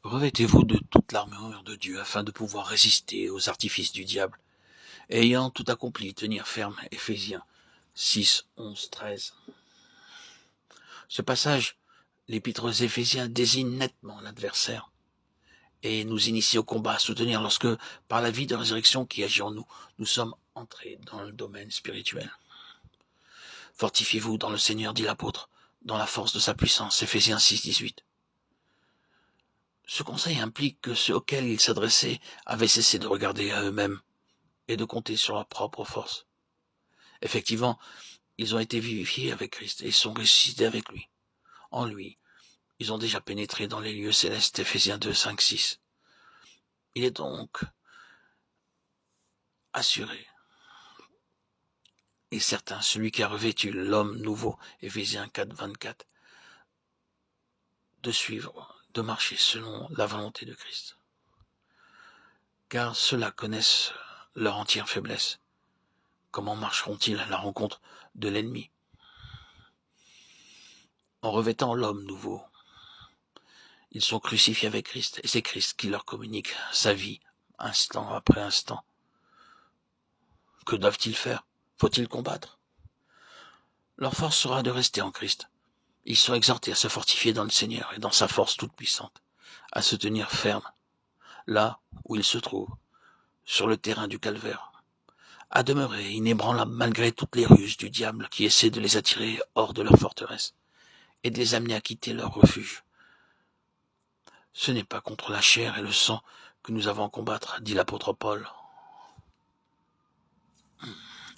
Revêtez-vous de toute l'armure de Dieu afin de pouvoir résister aux artifices du diable. Ayant tout accompli, tenir ferme. Éphésiens 6, 11, 13. Ce passage, l'épître aux Éphésiens désigne nettement l'adversaire et nous initie au combat à soutenir lorsque, par la vie de résurrection qui agit en nous, nous sommes entrés dans le domaine spirituel. Fortifiez-vous dans le Seigneur, dit l'apôtre, dans la force de sa puissance. Éphésiens 6, 18. Ce conseil implique que ceux auxquels il s'adressait avaient cessé de regarder à eux-mêmes et de compter sur leur propre force. Effectivement, ils ont été vivifiés avec Christ et ils sont ressuscités avec lui. En lui, ils ont déjà pénétré dans les lieux célestes. Éphésiens 2, 5, 6. Il est donc assuré et certain, celui qui a revêtu l'homme nouveau, Éphésiens 4, 24, de suivre, de marcher selon la volonté de Christ. Car ceux-là connaissent leur entière faiblesse. Comment marcheront-ils à la rencontre de l'ennemi? En revêtant l'homme nouveau, ils sont crucifiés avec Christ, et c'est Christ qui leur communique sa vie, instant après instant. Que doivent-ils faire? Faut-il combattre? Leur force sera de rester en Christ. Ils sont exhortés à se fortifier dans le Seigneur et dans sa force toute puissante, à se tenir ferme, là où ils se trouvent, sur le terrain du calvaire, à demeurer inébranlables malgré toutes les ruses du diable qui essaie de les attirer hors de leur forteresse et de les amener à quitter leur refuge. Ce n'est pas contre la chair et le sang que nous avons à combattre, dit l'apôtre Paul.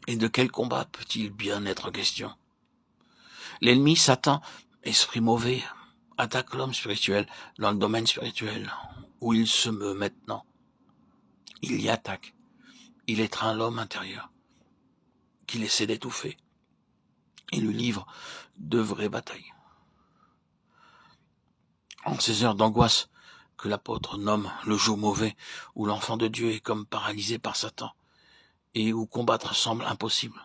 Et de quel combat peut-il bien être question? L'ennemi, Satan, esprit mauvais, attaque l'homme spirituel dans le domaine spirituel où il se meut maintenant. Il y attaque. Il étreint l'homme intérieur, qu'il essaie d'étouffer. Il lui livre de vraies batailles. En ces heures d'angoisse que l'apôtre nomme le jour mauvais, où l'enfant de Dieu est comme paralysé par Satan, et où combattre semble impossible,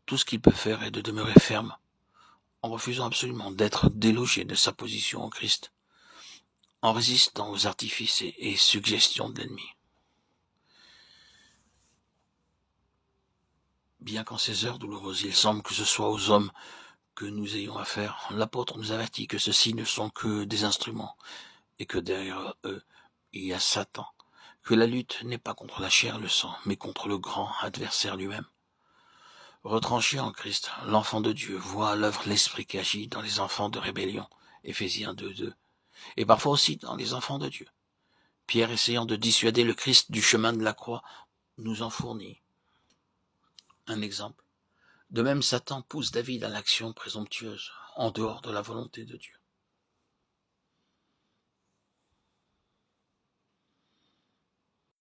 tout ce qu'il peut faire est de demeurer ferme, en refusant absolument d'être délogé de sa position en Christ, en résistant aux artifices et suggestions de l'ennemi. Bien qu'en ces heures douloureuses, il semble que ce soit aux hommes que nous ayons affaire, l'apôtre nous avertit que ceux-ci ne sont que des instruments, et que derrière eux, il y a Satan, que la lutte n'est pas contre la chair et le sang, mais contre le grand adversaire lui-même. Retranché en Christ, l'enfant de Dieu voit à l'œuvre l'esprit qui agit dans les enfants de rébellion, Éphésiens 2, 2, et parfois aussi dans les enfants de Dieu. Pierre, essayant de dissuader le Christ du chemin de la croix, nous en fournit un exemple. De même, Satan pousse David à l'action présomptueuse, en dehors de la volonté de Dieu.